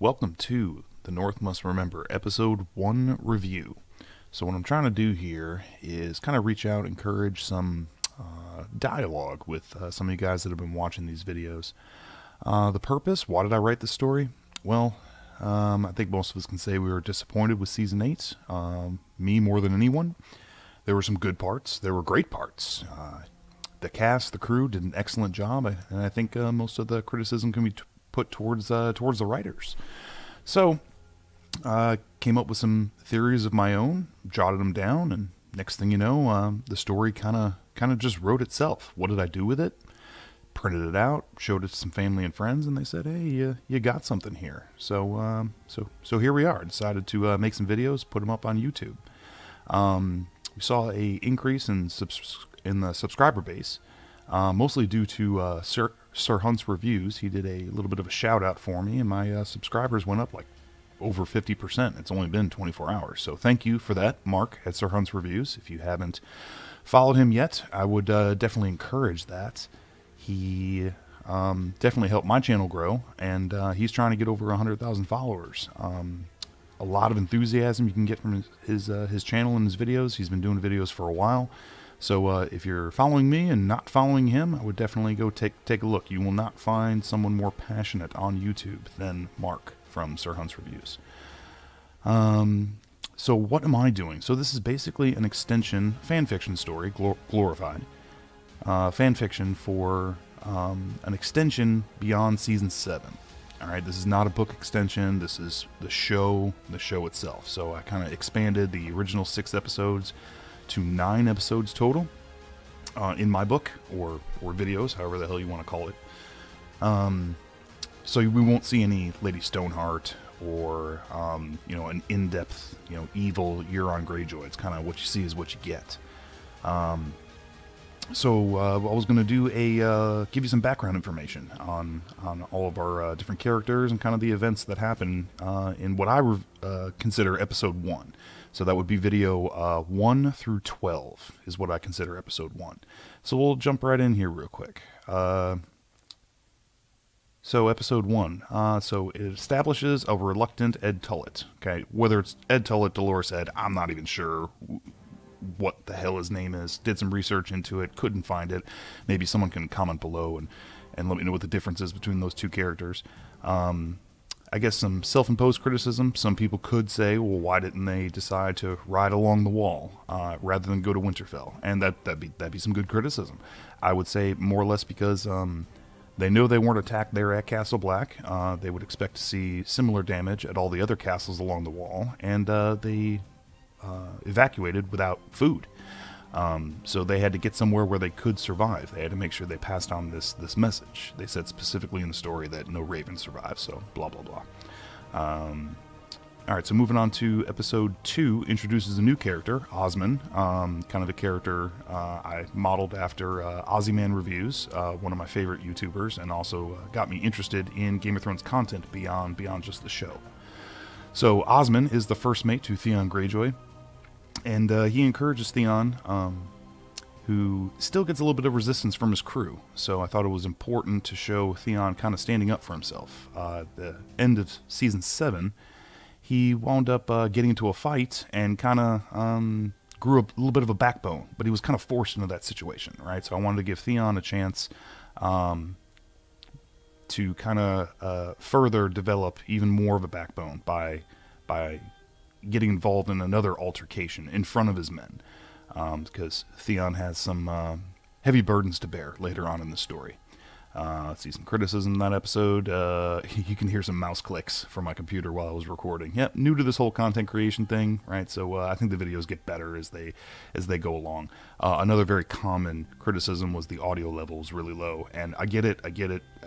Welcome to The North Must Remember, Episode 1 review. So what I'm trying to do here is kind of reach out, encourage some dialogue with some of you guys that have been watching these videos. The purpose, why did I write this story? Well, I think most of us can say we were disappointed with Season 8. Me more than anyone. There were some good parts. There were great parts. The cast, the crew did an excellent job, and I think most of the criticism can be put towards the writers. So, came up with some theories of my own, jotted them down, and next thing you know, the story kind of just wrote itself. What did I do with it? Printed it out, showed it to some family and friends, and they said, "Hey, you got something here." So, so here we are. Decided to make some videos, put them up on YouTube. We saw a increase in the subscriber base, mostly due to Sir Hunt's reviews. He did a little bit of a shout out for me, and my subscribers went up like over 50%. It's only been 24 hours. So thank you for that, Mark at Sir Hunt's Reviews. If you haven't followed him yet, I would definitely encourage that. He definitely helped my channel grow, and he's trying to get over 100,000 followers. A lot of enthusiasm you can get from his channel and his videos. He's been doing videos for a while. So if you're following me and not following him, I would definitely go take a look. You will not find someone more passionate on YouTube than Mark from Sir Hunt's Reviews. So what am I doing? So this is basically an extension fanfiction story, glorified fanfiction for an extension beyond Season 7. Alright, this is not a book extension. This is the show itself. So I kind of expanded the original 6 episodes to 9 episodes total in my book, or videos, however the hell you want to call it. So we won't see any Lady Stoneheart or an in-depth evil Euron Greyjoy. It's kind of what you see is what you get. So I was going to do give you some background information on all of our different characters and kind of the events that happen in what I consider Episode 1. So that would be video 1 through 12 is what I consider Episode 1. So we'll jump right in here real quick. So Episode 1. So it establishes a reluctant Ed TOLLETT. Okay, whether it's Ed TOLLETT, Dolores Ed, I'm not even sure what the hell his name is. Did some research into it, couldn't find it. Maybe someone can comment below and let me know what the difference is between those two characters. I guess some self-imposed criticism. Some people could say, well, why didn't they decide to ride along the wall rather than go to Winterfell? And that'd be some good criticism. I would say more or less because they know they weren't attacked there at Castle Black. They would expect to see similar damage at all the other castles along the wall, and they evacuated without food. So they had to get somewhere where they could survive. They had to make sure they passed on this message. They said specifically in the story that no raven survived, so blah blah blah. Alright, so moving on to Episode 2, introduces a new character, Osman, kind of a character I modeled after Ozzyman Reviews, one of my favorite YouTubers, and also got me interested in Game of Thrones content beyond just the show. So Osman is the first mate to Theon Greyjoy, and he encourages Theon, who still gets a little bit of resistance from his crew. So I thought it was important to show Theon kind of standing up for himself. At the end of Season 7, he wound up getting into a fight and kind of grew a little bit of a backbone, but he was kind of forced into that situation, right? So I wanted to give Theon a chance to kind of further develop even more of a backbone by getting involved in another altercation in front of his men, because Theon has some heavy burdens to bear later on in the story. Let's see, some criticism in that episode. You can hear some mouse clicks from my computer while I was recording. Yep, new to this whole content creation thing, right? So I think the videos get better as they go along. Another very common criticism was the audio level was really low, and I get it. I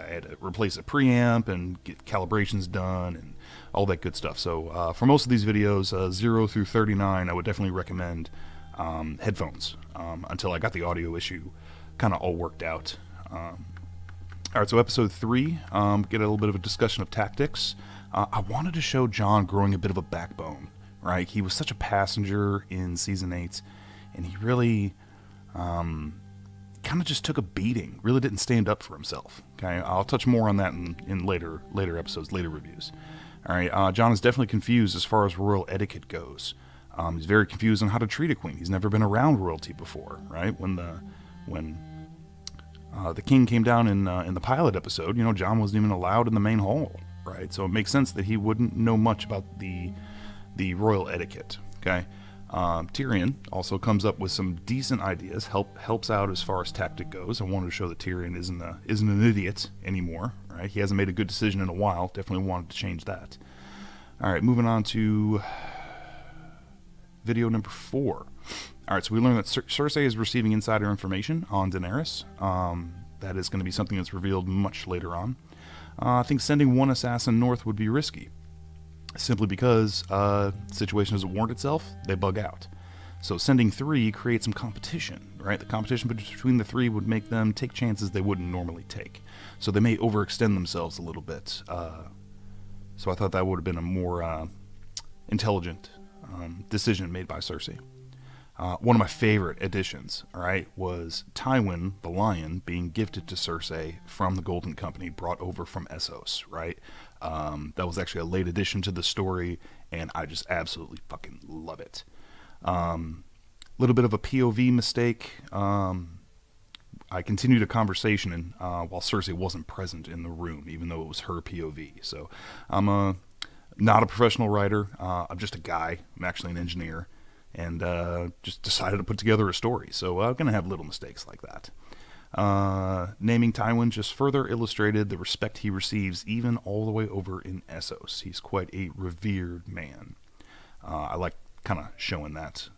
had to replace a preamp and get calibrations done and all that good stuff. So for most of these videos, 0 through 39, I would definitely recommend headphones until I got the audio issue kind of all worked out. Alright, so Episode 3, get a little bit of a discussion of tactics. I wanted to show Jon growing a bit of a backbone, right? He was such a passenger in Season 8, and he really kind kind of just took a beating, really didn't stand up for himself. Okay, I'll touch more on that in later episodes, later reviews. All right, Jon is definitely confused as far as royal etiquette goes. He's very confused on how to treat a queen. He's never been around royalty before, right? When the king came down in the pilot episode, you know, Jon wasn't even allowed in the main hall, right? So it makes sense that he wouldn't know much about the royal etiquette. Okay, Tyrion also comes up with some decent ideas, helps out as far as tactic goes. I wanted to show that Tyrion isn't an idiot anymore, right? He hasn't made a good decision in a while. Definitely wanted to change that. All right, moving on to video number 4. All right, so we learned that Cersei is receiving insider information on Daenerys. That is going to be something that's revealed much later on. I think sending one assassin north would be risky, simply because the situation doesn't warrant itself, they bug out. So sending 3 creates some competition, right? The competition between the 3 would make them take chances they wouldn't normally take. So they may overextend themselves a little bit. So I thought that would have been a more intelligent decision made by Cersei. One of my favorite additions, all right, was Tywin, the lion, being gifted to Cersei from the Golden Company, brought over from Essos, right? That was actually a late addition to the story, and I just absolutely fucking love it. Little bit of a POV mistake. I continued a conversation while Cersei wasn't present in the room, even though it was her POV. So I'm not a professional writer. I'm just a guy. I'm actually an engineer. And just decided to put together a story. So I'm going to have little mistakes like that. Naming Tywin just further illustrated the respect he receives even all the way over in Essos. He's quite a revered man. I like kind of showing that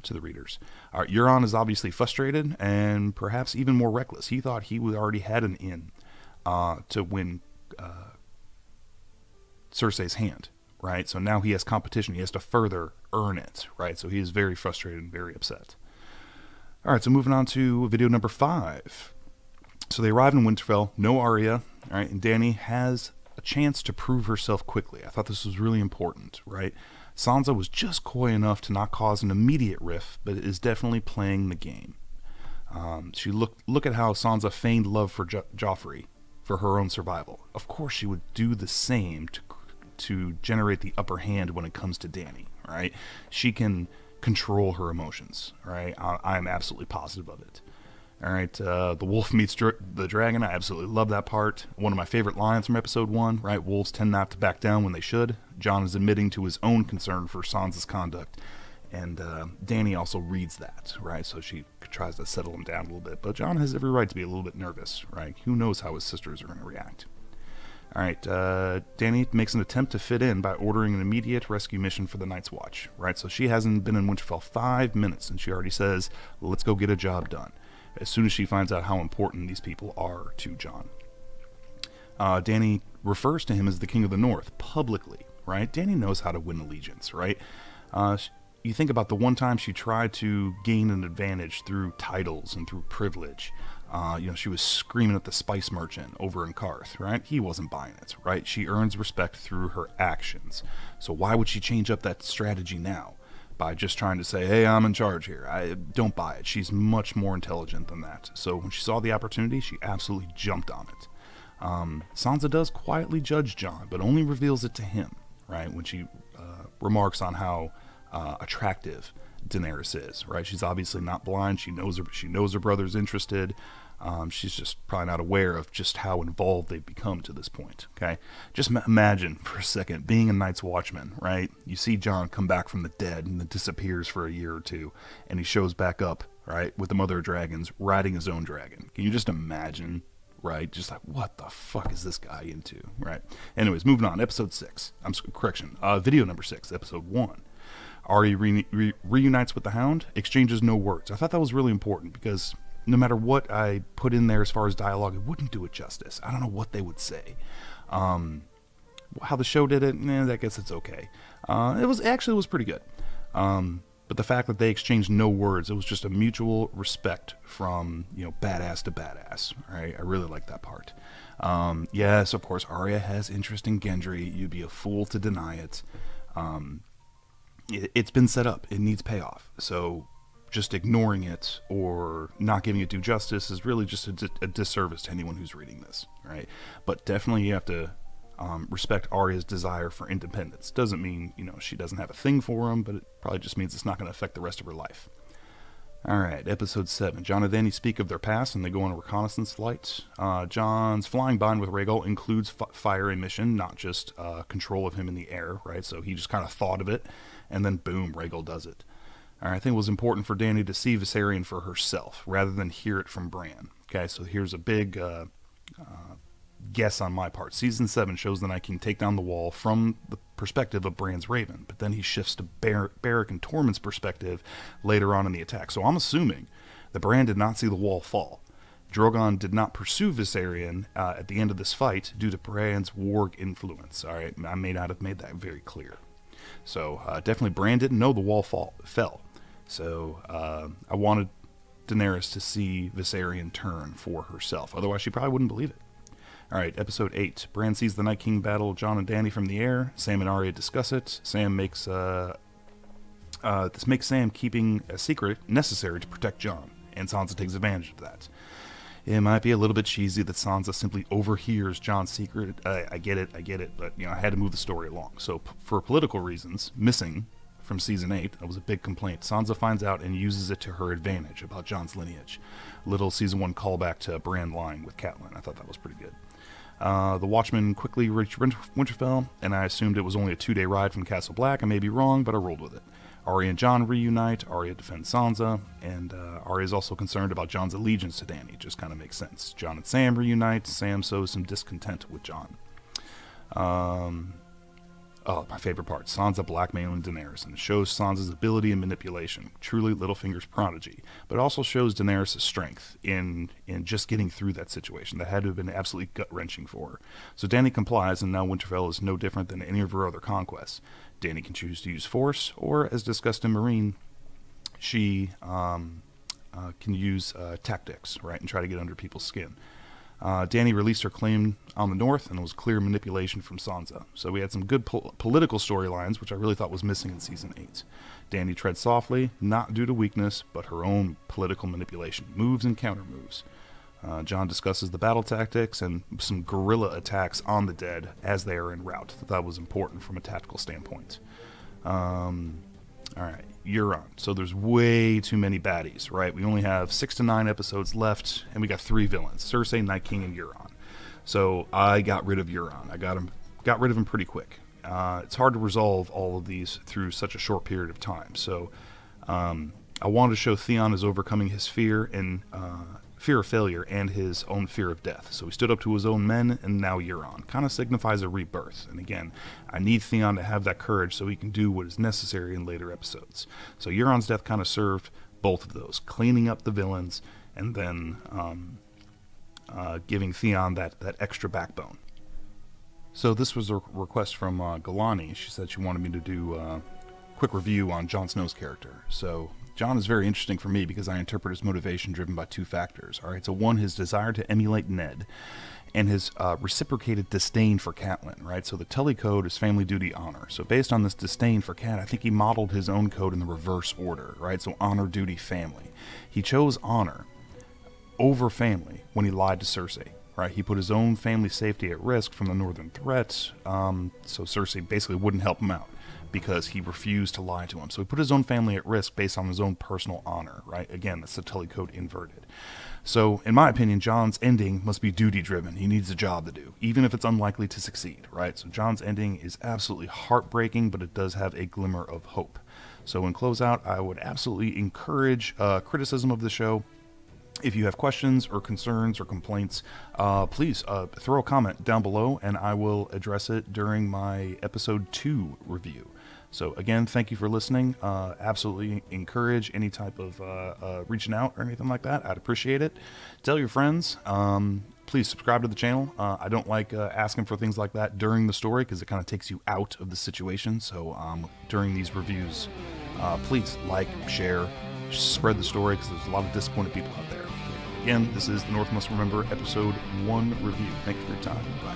to the readers. Euron is obviously frustrated and perhaps even more reckless. He thought he already had an in to win Cersei's hand. Right, so now he has competition. He has to further earn it, right? So he is very frustrated and very upset. All right, so moving on to video number 5. So they arrive in Winterfell, no Arya, all right, and Dany has a chance to prove herself quickly. I thought this was really important, right? Sansa was just coy enough to not cause an immediate rift, but is definitely playing the game. Look at how Sansa feigned love for Joffrey for her own survival. Of course, she would do the same to generate the upper hand when it comes to Dany, right? She can control her emotions, right? I'm absolutely positive of it. All right, the wolf meets the dragon. I absolutely love that part. One of my favorite lines from episode 1, right? Wolves tend not to back down when they should. Jon is admitting to his own concern for Sansa's conduct, and Dany also reads that, right? So she tries to settle him down a little bit, but Jon has every right to be a little bit nervous, right? Who knows how his sisters are going to react. All right, Dany makes an attempt to fit in by ordering an immediate rescue mission for the Night's Watch, right? So she hasn't been in Winterfell 5 minutes, and she already says, let's go get a job done, as soon as she finds out how important these people are to Jon. Dany refers to him as the King of the North, publicly, right? Dany knows how to win allegiance, right? You think about the one time she tried to gain an advantage through titles and through privilege. She was screaming at the spice merchant over in Karth, right? He wasn't buying it, right? She earns respect through her actions. So why would she change up that strategy now by just trying to say, hey, I'm in charge here? I don't buy it. She's much more intelligent than that. So when she saw the opportunity, she absolutely jumped on it. Sansa does quietly judge Jon, but only reveals it to him, right? When she remarks on how attractive Daenerys is, right? She's obviously not blind. She knows her brother's interested. She's just probably not aware of just how involved they've become to this point. Okay, just imagine for a second being a Night's Watchman, right? You see Jon come back from the dead and then disappears for a year or two, and he shows back up, right, with the Mother of Dragons, riding his own dragon. Can you just imagine, right? Just like, what the fuck is this guy into, right? Anyways, moving on. Episode 6. Video number 6, episode 1. Arya reunites with the Hound, exchanges no words. I thought that was really important because no matter what I put in there as far as dialogue, it wouldn't do it justice. I don't know what they would say. How the show did it, I guess it's okay. It was pretty good. But the fact that they exchanged no words, it was just a mutual respect from, badass to badass. Right? I really like that part. Yes, of course, Arya has interest in Gendry. You'd be a fool to deny it. It's been set up. It needs payoff. So just ignoring it or not giving it due justice is really just a disservice to anyone who's reading this, right? But definitely you have to respect Arya's desire for independence. Doesn't mean, you know, she doesn't have a thing for him, but it probably just means it's not going to affect the rest of her life. Alright, episode 7. Jon and Dany speak of their past and they go on a reconnaissance flight. Jon's flying bind with Rhaegal includes fire emission, not just control of him in the air, right? So he just kind of thought of it, and then boom, Rhaegal does it. Alright, I think it was important for Dany to see Viserion for herself, rather than hear it from Bran. Okay, so here's a big guess on my part. Season 7 shows the Night King take down the wall from the perspective of Bran's Raven, but then he shifts to Beric and Tormund's perspective later on in the attack. So I'm assuming that Bran did not see the wall fall. Drogon did not pursue Viserion at the end of this fight due to Bran's warg influence. Alright, I may not have made that very clear. So definitely Bran didn't know the wall fell. So I wanted Daenerys to see Viserion turn for herself. Otherwise she probably wouldn't believe it. Alright, episode 8. Bran sees the Night King battle Jon and Dany from the air. Sam and Arya discuss it. Sam makes this makes Sam keeping a secret necessary to protect Jon, and Sansa takes advantage of that. It might be a little bit cheesy that Sansa simply overhears Jon's secret. I get it, but you know, I had to move the story along. So for political reasons, missing from season 8, that was a big complaint. Sansa finds out and uses it to her advantage about Jon's lineage. Little season 1 callback to Bran lying with Catelyn. I thought that was pretty good. The Watchmen quickly reach Winterfell, and I assumed it was only a 2-day ride from Castle Black. I may be wrong, but I rolled with it. Arya and Jon reunite, Arya defends Sansa, and Arya is also concerned about Jon's allegiance to Dany. Just kind of makes sense. Jon and Sam reunite. Sam sows some discontent with Jon. Oh, my favorite part, Sansa blackmailing Daenerys, and it shows Sansa's ability and manipulation, truly Littlefinger's prodigy, but it also shows Daenerys' strength in just getting through that situation. That had to have been absolutely gut-wrenching for her. So Dany complies, and now Winterfell is no different than any of her other conquests. Dany can choose to use force, or, as discussed in Meereen, she can use tactics, right, and try to get under people's skin. Dany released her claim on the north, and it was clear manipulation from Sansa. So we had some good political storylines, which I really thought was missing in Season 8. Dany treads softly, not due to weakness, but her own political manipulation. Moves and counter moves. Jon discusses the battle tactics and some guerrilla attacks on the dead as they are en route. I thought that was important from a tactical standpoint. Alright, Euron. So there's way too many baddies, right? We only have 6 to 9 episodes left, and we got 3 villains. Cersei, Night King, and Euron. So I got rid of Euron. I got rid of him pretty quick. It's hard to resolve all of these through such a short period of time. So I wanted to show Theon is overcoming his fear and fear of failure and his own fear of death. So he stood up to his own men, and now Euron. Kind of signifies a rebirth. And again, I need Theon to have that courage so he can do what is necessary in later episodes. So Euron's death kind of served both of those, cleaning up the villains and then giving Theon that extra backbone. So this was a request from Galani. She said she wanted me to do a quick review on Jon Snow's character. So Jon is very interesting for me because I interpret his motivation driven by 2 factors. All right, so one, his desire to emulate Ned, and his reciprocated disdain for Catelyn, right? So the Tully code is family, duty, honor. So based on this disdain for Cat, I think he modeled his own code in the reverse order, right? So honor, duty, family. He chose honor over family when he lied to Cersei, right? He put his own family safety at risk from the northern threat, so Cersei basically wouldn't help him out, because he refused to lie to him. So he put his own family at risk based on his own personal honor, right? Again, that's the Tully code inverted. So, in my opinion, Jon's ending must be duty-driven. He needs a job to do, even if it's unlikely to succeed, right? So Jon's ending is absolutely heartbreaking, but it does have a glimmer of hope. So in closeout, I would absolutely encourage criticism of the show. If you have questions or concerns or complaints, please throw a comment down below, and I will address it during my episode 2 review. So again, thank you for listening. Absolutely encourage any type of reaching out or anything like that. I'd appreciate it. Tell your friends. Please subscribe to the channel. I don't like asking for things like that during the story because it kind of takes you out of the situation. So during these reviews, please like, share, spread the story because there's a lot of disappointed people out there. Again, this is the North Must Remember episode 1 review. Thank you for your time. Bye.